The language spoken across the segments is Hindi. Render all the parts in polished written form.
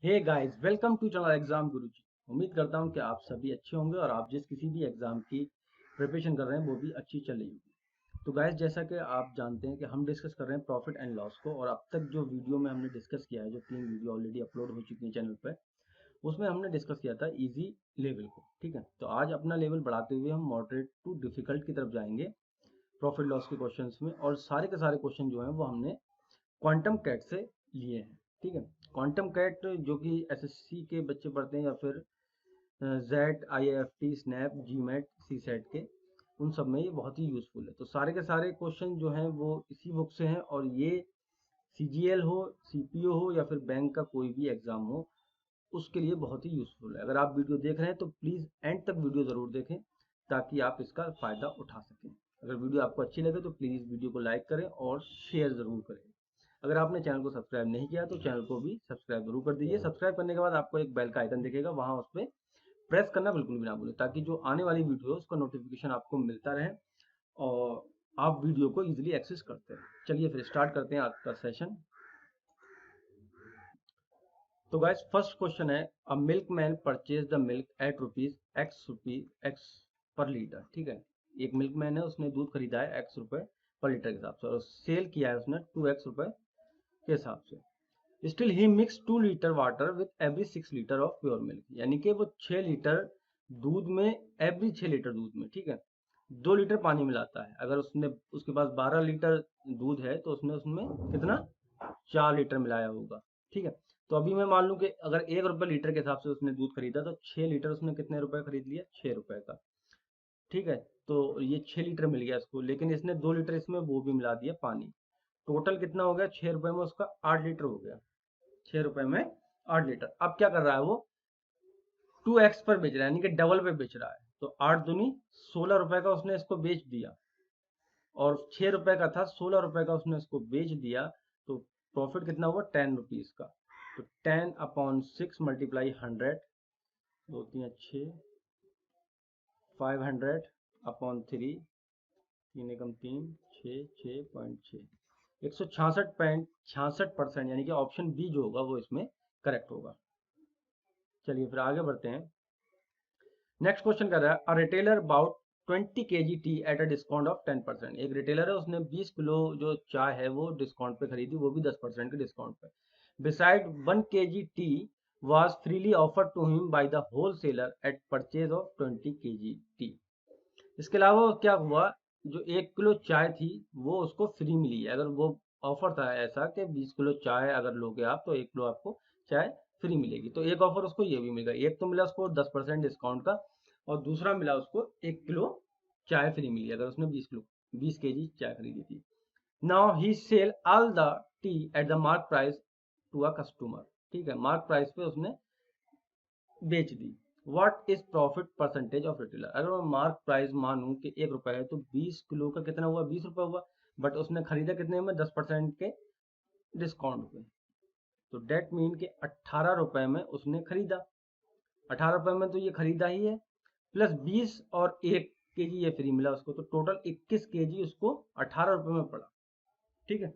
Hey guys, welcome to channel exam Guruji. उम्मीद करता हूँ कि आप सभी अच्छे होंगे और आप जिस किसी भी एग्जाम की प्रिपरेशन कर रहे हैं वो भी अच्छी चल रही होगी। तो गाइस, जैसा कि आप जानते हैं कि हम डिस्कस कर रहे हैं प्रॉफिट एंड लॉस को, और अब तक जो वीडियो में हमने डिस्कस किया है, जो 3 वीडियो ऑलरेडी अपलोड हो चुकी है चैनल पर, उसमें हमने डिस्कस किया था इजी लेवल को। ठीक है, तो आज अपना लेवल बढ़ाते हुए हम मॉडरेट टू डिफिकल्ट की तरफ जाएंगे प्रॉफिट लॉस के क्वेश्चन में। और सारे के सारे क्वेश्चन जो हैं वो हमने क्वांटम कैट से लिए हैं। ठीक है, क्वांटम कैट जो कि एसएससी के बच्चे पढ़ते हैं, या फिर जेट, आईआईएफटी, स्नैप, जीमेट, सी सेट के, उन सब में ये बहुत ही यूजफुल है। तो सारे के सारे क्वेश्चन जो हैं वो इसी बुक से हैं, और ये सीजीएल हो, सीपीओ हो, या फिर बैंक का कोई भी एग्जाम हो, उसके लिए बहुत ही यूजफुल है। अगर आप वीडियो देख रहे हैं तो प्लीज़ एंड तक वीडियो ज़रूर देखें, ताकि आप इसका फ़ायदा उठा सकें। अगर वीडियो आपको अच्छी लगे तो प्लीज़ वीडियो को लाइक करें और शेयर ज़रूर करें। अगर आपने चैनल को सब्सक्राइब नहीं किया तो चैनल को भी सब्सक्राइब जरूर कर दीजिए। सब्सक्राइब करने के बाद आपको एक बेल का आइकन दिखेगा, वहां उस पर प्रेस करना बिल्कुल भी ना भूलें, ताकि जो आने वाली वीडियो है उसका नोटिफिकेशन आपको मिलता रहे और आप वीडियो को इजीली एक्सेस करते हैं। चलिए फिर स्टार्ट करते हैं आज का सेशन। तो गाइस, फर्स्ट क्वेश्चन है, a milk man purchase the milk eight rupees x पर लीटर। ठीक है, एक मिल्क मैन है, उसने दूध खरीदा है एक्स रुपए पर लीटर के हिसाब से, और सेल किया है उसने 2x रुपए के हिसाब से। Still he mix 2 litre water with every 6 litre of pure milk, यानी कि वो 6 लीटर दूध में, एवरी 6 लीटर दूध में, ठीक है, 2 लीटर पानी मिलाता है। अगर उसने, उसके पास 12 लीटर दूध है तो उसने उसमें कितना, 4 लीटर मिलाया होगा। ठीक है, तो अभी मैं मान लूं कि अगर 1 रुपये लीटर के हिसाब से उसने दूध खरीदा, तो 6 लीटर उसने कितने रुपए खरीद लिया, 6 रुपए का। ठीक है, तो ये 6 लीटर मिल गया इसको, लेकिन इसने 2 लीटर इसमें वो भी मिला दिया पानी। टोटल कितना हो गया, 6 रुपए में उसका 8 लीटर हो गया। 6 रुपए में 8 लीटर। अब क्या कर रहा है वो, 2x पर बेच रहा है, यानी कि डबल पे बेच रहा है। तो 8 दूनी 16 रुपए का उसने इसको बेच दिया, और 6 रुपए का था, 16 रुपए का उसने इसको बेच दिया। तो प्रॉफिट कितना हुआ, 10 रुपीज का। तो 10/6 मल्टीप्लाई 100, 2 3 6, 500/3, 3 एकम 3, 6, 6.6, 166.66%, यानी कि ऑप्शन बी जो होगा वो इसमें करेक्ट होगा। चलिए फिर आगे बढ़ते हैं। नेक्स्ट क्वेश्चन कर रहा है, a retailer bought 20 kg tea at a discount of 10%। एक रिटेलर है, उसने 20 किलो जो चाय है वो डिस्काउंट पे खरीदी, वो भी 10% के डिस्काउंट पे। Beside 1 kg T was freely offered to him by the wholesaler at purchase of 20 kg T. इसके अलावा क्या हुआ, जो 1 किलो चाय थी वो उसको फ्री मिली है। अगर वो ऑफर था ऐसा कि 20 किलो चाय अगर लोगे आप तो 1 किलो आपको चाय फ्री मिलेगी, तो एक ऑफर उसको ये भी मिल गया। एक तो मिला उसको 10% डिस्काउंट का, और दूसरा मिला उसको 1 किलो चाय फ्री मिली अगर उसने 20 केजी चाय खरीदी थी। Now he sell all the tea at the mark price to a customer. ठीक है, मार्क प्राइस पे उसने बेच दी। What is profit percentage of retailer. अगर मैं मार्क प्राइस मानूं कि 1 रुपए है, तो 20 किलो का कितना हुआ, 20 रुपए हुआ, बट उसने खरीदा कितने में, 10% के डिस्काउंट पे। तो डेट मीन के 18 रुपए में उसने खरीदा। 18 रुपए में तो ये खरीदा ही है, प्लस 20 और 1 केजी ये फ्री मिला उसको, तो टोटल 21 केजी उसको 18 रुपए में पड़ा। ठीक है,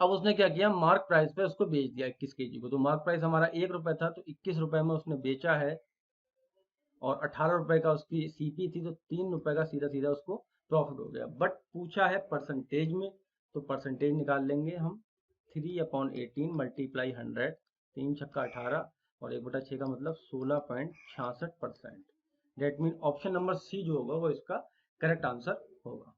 अब उसने क्या किया, मार्क प्राइस पे उसको बेच दिया 21 केजी को। तो मार्क प्राइस हमारा 1 रुपए था, तो 21 रुपए में उसने बेचा है, और 18 रुपए का उसकी सीपी थी, तो 3 रुपए का सीधा सीधा उसको प्रॉफिट हो गया। बट पूछा है परसेंटेज में, तो परसेंटेज निकाल लेंगे हम। 3/18 मल्टीप्लाई 100, 3 छक्का 18, और 1/6 का मतलब 16.66%। That mean option number C जो होगा वो इसका करेक्ट आंसर होगा।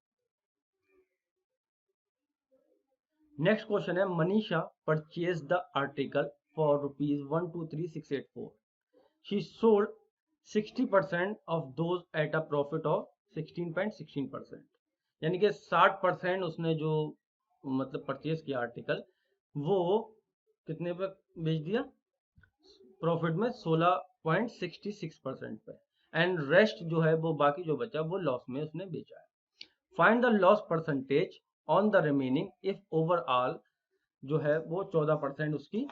नेक्स्ट क्वेश्चन है, Manisha purchase the article for ₹123,684। She sold 60% of those at a profit of 16.16%, यानी कि 60% उसने जो मतलब परचेज किया आर्टिकल, वो कितने पे बेच दिया, प्रॉफिट में 16.66% पे, एंड रेस्ट जो है वो बाकी जो बचा वो लॉस में उसने बेचा है। Find the loss percentage on the remaining if overall जो है वो 14% उसकी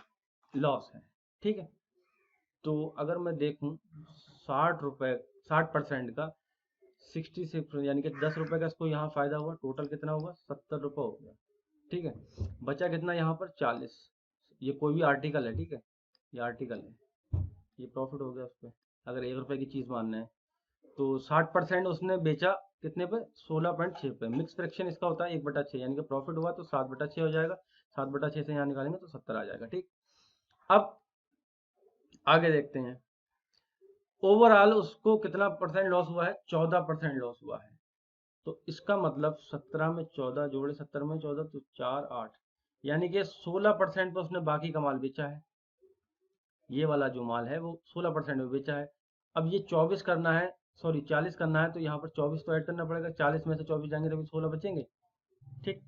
लॉस है। ठीक है, तो अगर मैं देखूं 60 रुपए, 60% का 66, यानी कि 10 रुपए का इसको यहाँ फायदा हुआ, टोटल कितना हुआ, 70 रुपए हो गया। ठीक है, बचा कितना यहाँ पर, 40। ये कोई भी आर्टिकल है, ठीक है, ये आर्टिकल है, ये प्रॉफिट हो गया उस पर। अगर 1 रुपए की चीज़ मानना है तो 60% उसने बेचा कितने पे, 16.6 पे। मिक्स फ्रैक्शन इसका होता है 1/6, यानी कि प्रॉफिट हुआ तो 7/6 हो जाएगा। 7/6 से यहाँ निकालेंगे तो 70 आ जाएगा। ठीक, अब आगे देखते हैं। ओवरऑल उसको कितना परसेंट लॉस हुआ है, 14% लॉस हुआ है। तो इसका मतलब 17 में 14 जोड़े 70 में 14 तो 4 8, यानी कि 16% पे उसने बाकी का माल बेचा है। ये वाला जो माल है वो 16% में बेचा है। अब ये 24 करना है, सॉरी 40 करना है, तो यहाँ पर 24 तो ऐड करना पड़ेगा। 40 में से 24 जाएंगे तो 16 बचेंगे। ठीक,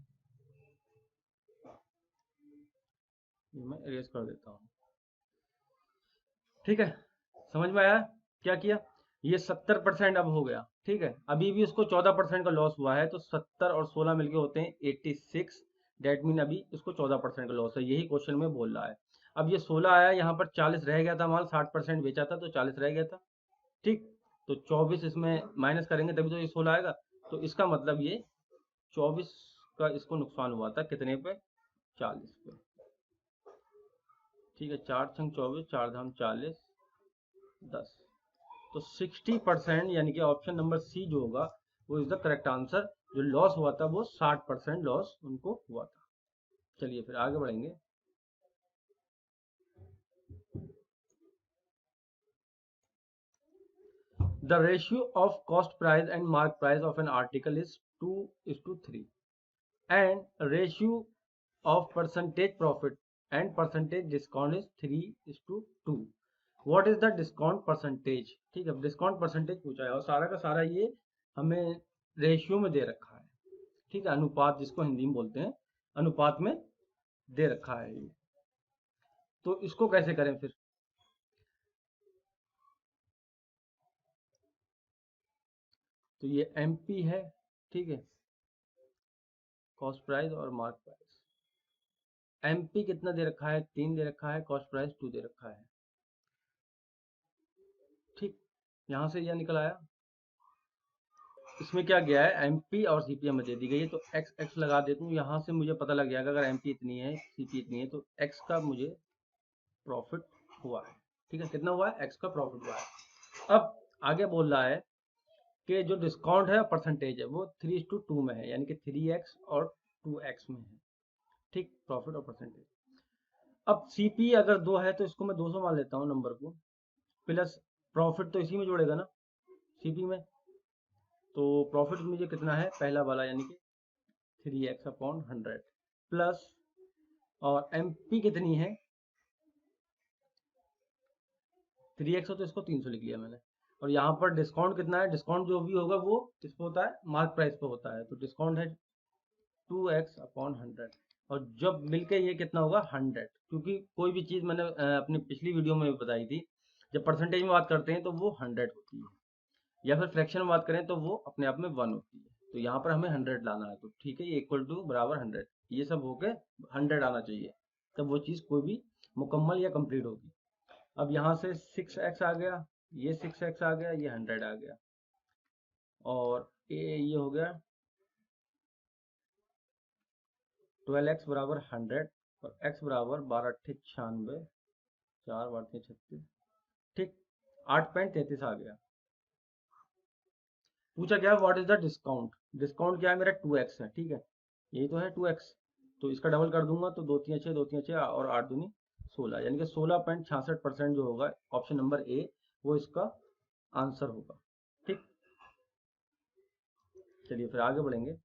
ये मैं इरेज कर देता हूँ। ठीक है, समझ में आया क्या किया। ये 70% अब हो गया। ठीक है, अभी भी उसको 14% का लॉस हुआ है, तो 70 और 16 मिलके होते हैं 86। डेट मीन अभी इसको 14% का लॉस है, यही क्वेश्चन में बोल रहा है। अब ये 16 आया, यहाँ पर 40 रह गया था माल, 60% बेचा था तो 40 रह गया था। ठीक, तो 24 इसमें माइनस करेंगे तभी तो ये 16 आएगा। तो इसका मतलब ये 24 का इसको नुकसान हुआ था कितने पे, 40 पे। ठीक है, 4 छंग 24, 4 धाम 40, 10, तो 60%, यानी कि ऑप्शन नंबर सी जो होगा वो इज द करेक्ट आंसर। जो लॉस हुआ था वो 60% लॉस उनको हुआ था। चलिए फिर आगे बढ़ेंगे। The ratio of cost price and mark price of an article is 2:3 and ratio of percentage profit and percentage discount is 3:2. What is the discount percentage? ठीक है, डिस्काउंट परसेंटेज पूछा है और सारा का सारा ये हमें रेशियो में दे रखा है। ठीक है, अनुपात जिसको हिंदी में बोलते हैं, अनुपात में दे रखा है ये। तो इसको कैसे करें फिर। तो ये एमपी है। ठीक है, कॉस्ट प्राइस और मार्क प्राइस। एमपी कितना दे रखा है, 3 दे रखा है, कॉस्ट प्राइस 2 दे रखा है। ठीक, यहां से यह निकल आया। इसमें क्या गया है, एमपी और सीपी हमें दे दी गई है, तो एक्स एक्स लगा देता हूँ। यहाँ से मुझे पता लग जाएगा अगर एमपी इतनी है सीपी इतनी है तो एक्स का मुझे प्रॉफिट हुआ है। ठीक है, कितना हुआ है, एक्स का प्रॉफिट हुआ है। अब आगे बोल रहा है कि जो डिस्काउंट है परसेंटेज है वो 3:2 में है, यानी कि 3x और 2x में है। ठीक, प्रॉफिट और परसेंटेज। अब सीपी अगर 2 है तो इसको मैं 200 मान लेता हूँ नंबर को, प्लस प्रॉफिट तो इसी में जोड़ेगा ना, सीपी में। तो प्रॉफिट मुझे कितना है, पहला वाला यानी कि 3x/100 प्लस, और एमपी कितनी है 3x हो तो इसको 300 लिख लिया मैंने। और यहाँ पर डिस्काउंट कितना है, डिस्काउंट जो भी होगा वो किस पे होता है, मार्क प्राइस पे होता है। तो डिस्काउंट है 2x/100, और जब मिलके ये कितना होगा 100, क्योंकि कोई भी चीज़ मैंने अपनी पिछली वीडियो में बताई थी, जब परसेंटेज में बात करते हैं तो वो 100 होती है, या फिर फ्रैक्शन में बात करें तो वो अपने आप में 1 होती है। तो यहाँ पर हमें 100 लाना है, तो ठीक है, ये इक्वल टू बराबर 100, ये सब होके 100 आना चाहिए, तब वो चीज़ कोई भी मुकम्मल या कंप्लीट होगी। अब यहाँ से 6x आ गया, ये 6x आ गया, ये 100 आ गया, और ये हो गया 12x बराबर 100, और x बराबर 12×8 = 96, 4×8 = 36। ठीक, 8.33 आ गया। पूछा क्या, what is the discount. Discount क्या है मेरा, 2x है। ठीक है, यही तो है 2x, तो इसका डबल कर दूंगा तो 2 3 6 2 3 6 और 8 दूनी 16, यानी कि 16.66% जो होगा ऑप्शन नंबर ए वो इसका आंसर होगा। ठीक, चलिए फिर आगे बढ़ेंगे।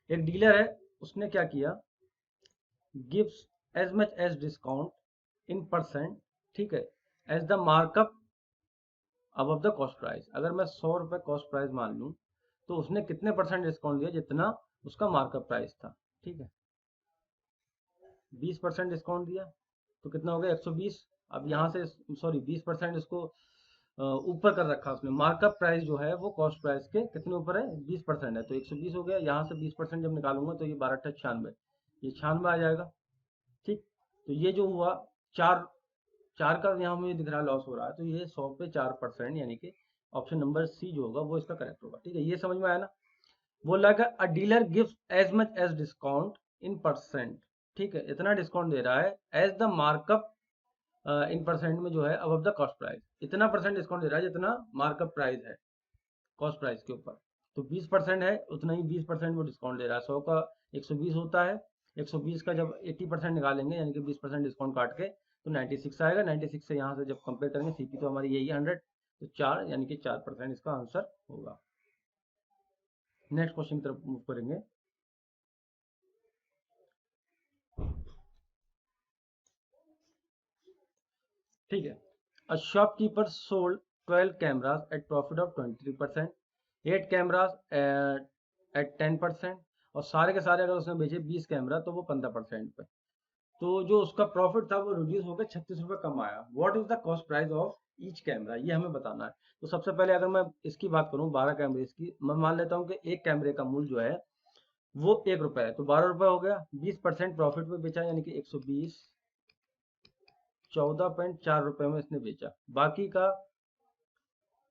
एक डीलर है, उसने क्या किया, gives as much as discount in percent, ठीक है, as the markup above the cost price. अगर मैं 100 रुपये कॉस्ट प्राइस मान लूँ तो उसने कितने परसेंट डिस्काउंट दिया, जितना उसका मार्कअप प्राइस था। ठीक है, 20% डिस्काउंट दिया तो कितना हो गया 120। अब यहाँ से सॉरी 20% इसको ऊपर कर रखा उसने, मार्कअप प्राइस जो है वो कॉस्ट प्राइस के कितने ऊपर है, 20% है, तो 120 हो गया। यहाँ से 20% जब निकालूंगा तो ये 12×8 = 96, ये 96 आ जाएगा। ठीक, तो ये जो हुआ चार चार का यहाँ मुझे दिख रहा लॉस हो रहा है, तो ये 100 पे 4%, यानी कि ऑप्शन नंबर सी जो होगा वो इसका करेक्ट होगा। ठीक है, ये समझ में आया ना। बोल रहा है a dealer gives as much as discount in percent ठीक है, इतना डिस्काउंट दे रहा है as the markup in percent में जो है अबव द कॉस्ट प्राइस, इतना परसेंट डिस्काउंट दे रहा है जितना मार्कअप प्राइस है कॉस्ट प्राइस के ऊपर। तो 20% है, उतना ही 20% वो डिस्काउंट दे रहा है। 100 का 120 होता है, 120 का जब 80% निकालेंगे यानी कि 20% डिस्काउंट काट के तो 96 आएगा। 96 से यहाँ से जब कंपेयर करेंगे, सीपी तो हमारी यही 100, तो 4 यानी कि 4% इसका आंसर होगा। नेक्स्ट क्वेश्चन की तरफ मूव करेंगे। ठीक है, a shopkeeper sold 12 cameras at profit of 23%, 8 cameras at 10%, और सारे के सारे अगर उसने बेचे 20 कैमरा तो वो 15% पे। तो जो उसका प्रॉफिट था वो रिड्यूस होकर 36 रुपये कम आया। What is the cost price of each camera, ये हमें बताना है। तो सबसे पहले अगर मैं इसकी बात करूं 12 कैमरे की, मैं मान लेता हूं कि एक कैमरे का मूल्य जो है वो 1 रुपए है, तो 12 रुपए हो गया। 20% प्रॉफिट पे बेचा यानी कि 120, 14.4 रुपए में इसने बेचा। बाकी का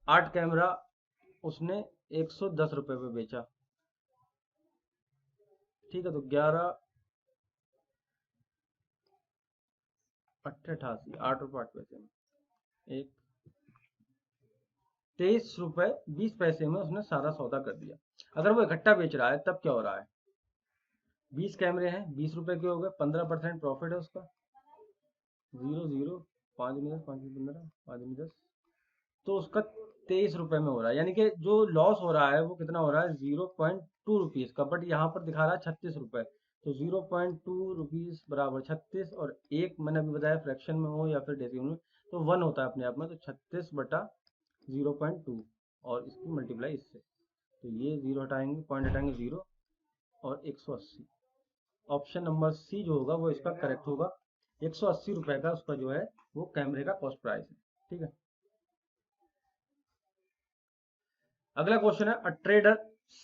8 कैमरा उसने 110 रुपए पे बेचा। ठीक है, तो 11 88, 8 रुपये 8 पैसे में एक 23 रुपए 20 पैसे में उसने सारा सौदा कर दिया। अगर वो इकट्ठा बेच रहा है तब क्या हो रहा है, 20 कैमरे हैं, 20 रुपए के हो गए, 15% प्रॉफिट है उसका। 0 0 5 में 10, 5 में 15, 5 में 10, तो उसका 23 रुपए में हो रहा है। यानी कि जो लॉस हो रहा है वो कितना हो रहा है, 0.2 रुपीज का, बट यहाँ पर दिखा रहा है 36 रुपए। तो 0.2 रुपीज बराबर 36, और एक मैंने अभी बताया फ्रैक्शन में हो या फिर डेसिमल में तो 1 होता है अपने आप में, तो 36 बटा 0.2 और इसकी मल्टीप्लाई इससे, तो ये 0 हटाएंगे, पॉइंट हटाएंगे 0 और 180। ऑप्शन नंबर सी जो होगा वो इसका करेक्ट होगा। 180 रुपए का उसका जो है वो कैमरे का कॉस्ट प्राइस है। ठीक है, अगला क्वेश्चन है, a trader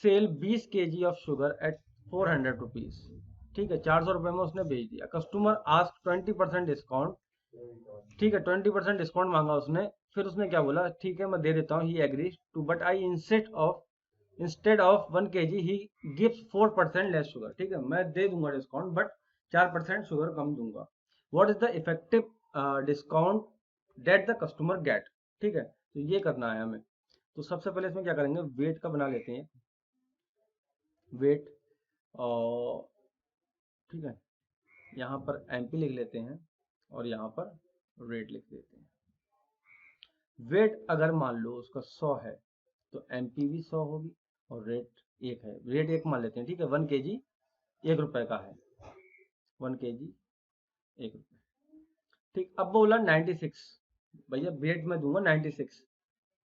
sell 20 KG of sugar at 400 rupees. ठीक है, 400 रुपए में उसने बेच दिया। Customer ask 20% discount. ठीक है, 20% डिस्काउंट मांगा उसने, फिर उसने क्या बोला, ठीक है मैं दे देता हूँ, he agree to, but I instead of 1 kg he gives 4% less sugar. ठीक है, मैं दे दूंगा डिस्काउंट बट 4% शुगर कम दूंगा। What is the effective discount that the customer get. ठीक है, तो ये करना है हमें। तो सबसे पहले इसमें क्या करेंगे, वेट का बना लेते हैं, वेट, और ठीक है, यहाँ पर एमपी लिख लेते हैं और यहाँ पर रेट लिख देते हैं। वेट अगर मान लो उसका 100 है तो एमपी भी 100 होगी, और रेट 1 है, रेट 1 मान लेते हैं। ठीक है, 1 kg 1 रुपए का है, 1 kg 1 रुपए। ठीक, अब बोला 96, भैया वेट में दूंगा 96,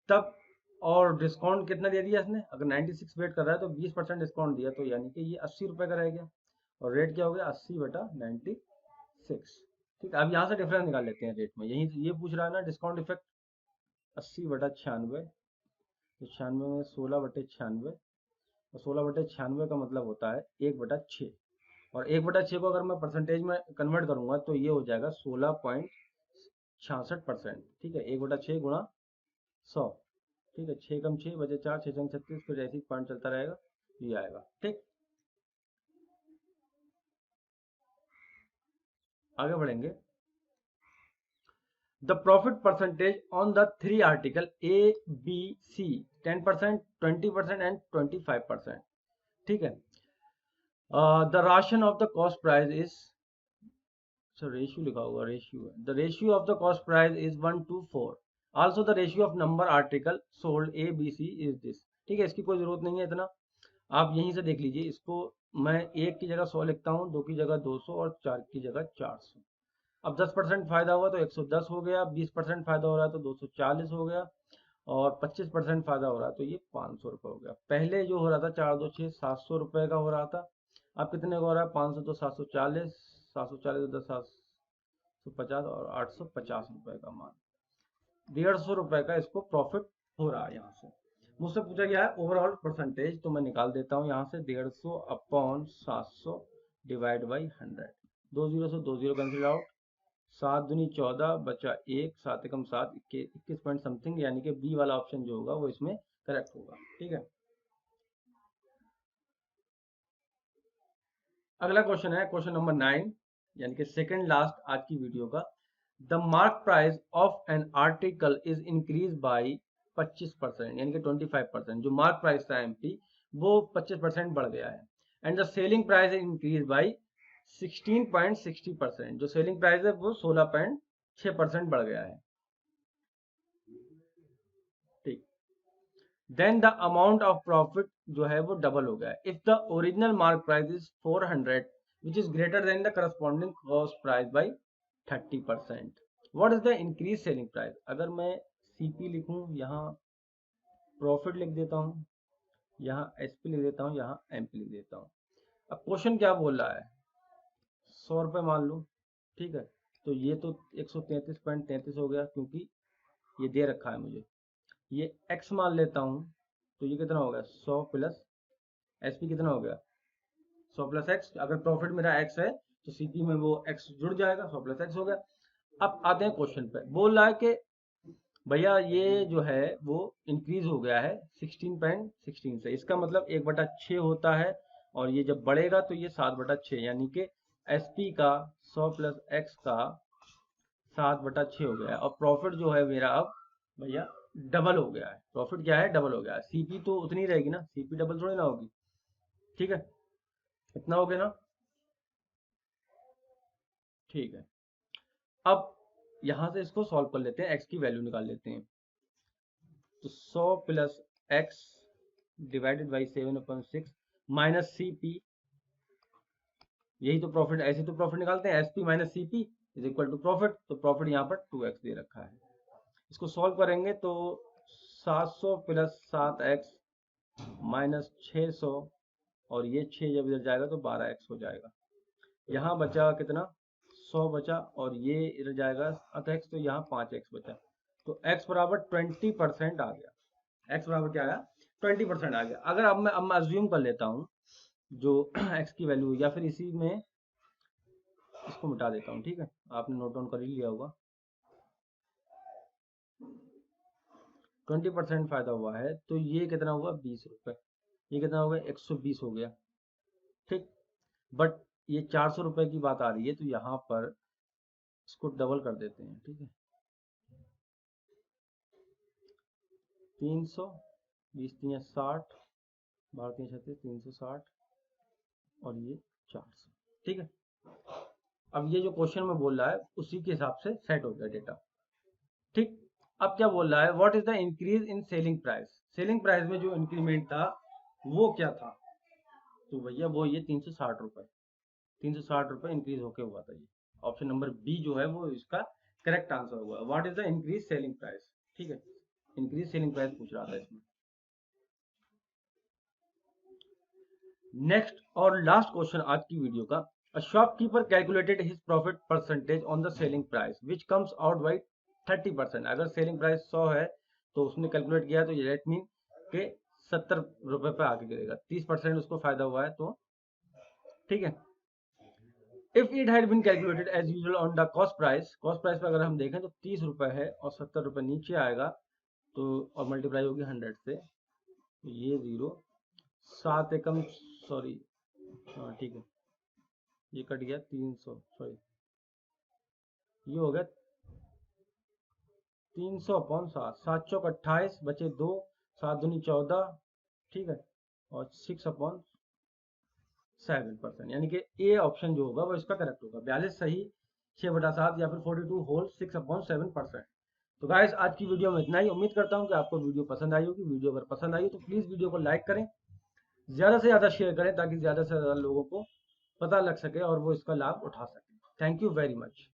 तब और डिस्काउंट कितना दे दिया इसने, अगर 96 वेट कर रहा है तो 20% डिस्काउंट दिया, तो यानी कि ये 80 रुपए का रह गया, और रेट क्या हो गया, 80 बटा 96। ठीक है, अब यहाँ से डिफरेंस निकाल लेते हैं रेट में, यही ये पूछ रहा है ना डिस्काउंट इफेक्ट। 80 बटा 96, तो 96 में 16 बटे 96, और 16 बटे 96 का मतलब होता है 1/6, और 1/6 को अगर मैं परसेंटेज में कन्वर्ट करूंगा तो ये हो जाएगा 16.66%। ठीक है, 1/6 गुणा 100। ठीक है, 6 कम 6 बचे 4, 6 छंग 36, फिर ऐसे ही पॉइंट चलता रहेगा, ये आएगा। ठीक, आगे बढ़ेंगे। The profit percentage on the 3 article A B C, 10%, 20% and 25%। ठीक है, the ration of the cost price is, sir ratio लिखा होगा, रेशियो है, the ratio of the cost price is 1:4। Also the ratio of number article sold A B C is this. ठीक है, इसकी कोई जरूरत नहीं है इतना, आप यहीं से देख लीजिए इसको। मैं 1 की जगह 100 लिखता हूँ, 2 की जगह 200 और 4 की जगह 400। अब 10% फायदा हुआ तो 110 हो गया, 20% फायदा हो रहा है तो 240 हो गया, और 25% फायदा हो रहा है तो ये 500 रुपये हो गया। पहले जो हो रहा था 4 2 6 700 रुपये का हो रहा था, अब कितने का हो रहा है, 500 तो 740, 740 तो 750, और 850 रुपये का मान, 150 रुपये का इसको प्रॉफिट हो रहा है। यहाँ से मुझसे पूछा गया है ओवरऑल परसेंटेज, तो मैं निकाल देता हूँ यहाँ से, 150 अपॉन 700 डिवाइड बाई 100, 2 जीरो से 2 जीरो कैंसिल आउट, 7 दूनी 14 बचा 1, 7 एकम 7, 21 पॉइंट समथिंग, यानी कि बी वाला ऑप्शन जो होगा वो इसमें करेक्ट होगा। ठीक है, अगला क्वेश्चन है क्वेश्चन नंबर 9, यानी कि सेकंड लास्ट आज की वीडियो का। The mark price of an article is increase by 25%, यानी कि 25%। जो मार्क प्राइस था एमपी वो 25% बढ़ गया है। And the selling price is increase by 16.60%। जो सेलिंग प्राइस है वो 16.6% बढ़ गया है। ठीक। Then the amount of profit जो है वो डबल हो गया है। If the original mark price is 400 which is greater than the corresponding cost price by 30%, what is the increase selling price. अगर मैं सीपी लिखूं, यहाँ प्रॉफिट लिख देता हूँ, यहाँ एसपी लिख देता हूँ, यहाँ एमपी लिख देता हूँ। अब क्वेश्चन क्या बोल रहा है, 100 रुपये मान लूँ, ठीक है। तो ये तो 133.33 हो गया, क्योंकि ये दे रखा है मुझे। ये x मान लेता हूँ, तो ये कितना हो गया 100 प्लस एसपी कितना हो गया 100 प्लस एक्स। अगर प्रॉफिट मेरा x है तो सीपी में वो x जुड़ जाएगा, 100 प्लस एक्स हो गया। अब आते हैं क्वेश्चन पे, बोल रहा है कि भैया ये जो है वो इंक्रीज हो गया है 16.16 से। इसका मतलब 1/6 होता है, और ये जब बढ़ेगा तो ये 7/6, यानी कि एसपी का 100 प्लस एक्स का 7/6 हो गया है। और प्रॉफिट जो है मेरा अब भैया डबल हो गया है। प्रॉफिट क्या है, डबल हो गया है। सीपी तो उतनी रहेगी ना, सीपी डबल थोड़ी ना होगी, ठीक है। इतना हो गया ना, ठीक है। अब यहां से इसको सॉल्व कर लेते हैं, एक्स की वैल्यू निकाल लेते हैं। तो 100 plus X divided by 7/6 minus C P, यही तो प्रॉफिट, ऐसे तो प्रॉफिट निकालते हैं, S P minus C P is equal to profit. तो प्रॉफिट यहाँ पर 2x दे रखा है। इसको सॉल्व करेंगे तो 700 प्लस 7x माइनस 600, और ये 6 जब इधर जाएगा तो 12x हो जाएगा। यहाँ बचा कितना 100 बचा, और ये इधर जाएगा 7x, तो यहाँ 5x बचा। तो x बराबर 20% आ गया। x बराबर क्या आया 20% आ गया। अगर अब मैं अज्यूम कर लेता हूँ जो x की वैल्यू, या फिर इसी में इसको मिटा देता हूँ, ठीक है। आपने नोट डाउन कर ही लिया होगा। 20% फायदा हुआ है, तो ये कितना हुआ 20 रुपये। ये कितना हो गया 120 हो गया, ठीक। बट ये 400 रुपये की बात आ रही है, तो यहाँ पर इसको डबल कर देते हैं, ठीक है। 300, 20×3 = 60, 12×3 = 360, और ये 400, ठीक है। अब ये जो क्वेश्चन में बोल रहा है उसी के हिसाब से सेट हो गया डेटा, ठीक। अब क्या बोल रहा है, what is the increase in selling price. Selling price में जो इंक्रीमेंट था वो क्या था, तो भैया वो ये 360 रुपये, 360 रुपये इंक्रीज होके हुआ था। ये ऑप्शन नंबर बी जो है वो इसका करेक्ट आंसर होगा। What is the increase selling price, ठीक है। इंक्रीज सेलिंग प्राइस पूछ रहा था इसमें। नेक्स्ट और लास्ट क्वेश्चन आज की वीडियो का, a shopkeeper calculated his profit percentage on the selling price which comes out by 30%। अगर सेलिंग प्राइस 100 है तो उसने कैलकुलेट किया, तो ये लेट मीन के 70 रुपए पे आके गिरेगा, 30% उसको फायदा हुआ है, तो ठीक है। If it had been calculated as usual on the cost price, cost price पे अगर हम देखें तो 30 रुपए है, और 70 रुपए नीचे आएगा, तो और मल्टीप्लाई होगी 100 से, तो ये 0 7 एकम, सॉरी, हाँ ठीक है, ये कट गया 300, सॉरी, ये हो गया 300/7, 7 चौक 28 बचे 2, 7 दूनी 14, ठीक है, और 6/7%, यानी कि ए ऑप्शन जो होगा वो इसका करेक्ट होगा। 42 सही, 6/7 या फिर 42 होल 6/7%। तो गाइस आज की वीडियो में इतना ही। उम्मीद करता हूँ कि आपको वीडियो पसंद आई होगी। वीडियो अगर पसंद आई हो तो प्लीज़ वीडियो को लाइक करें, ज़्यादा से ज़्यादा शेयर करें, ताकि ज़्यादा से ज़्यादा लोगों को पता लग सके और वो इसका लाभ उठा सकें। Thank you very much.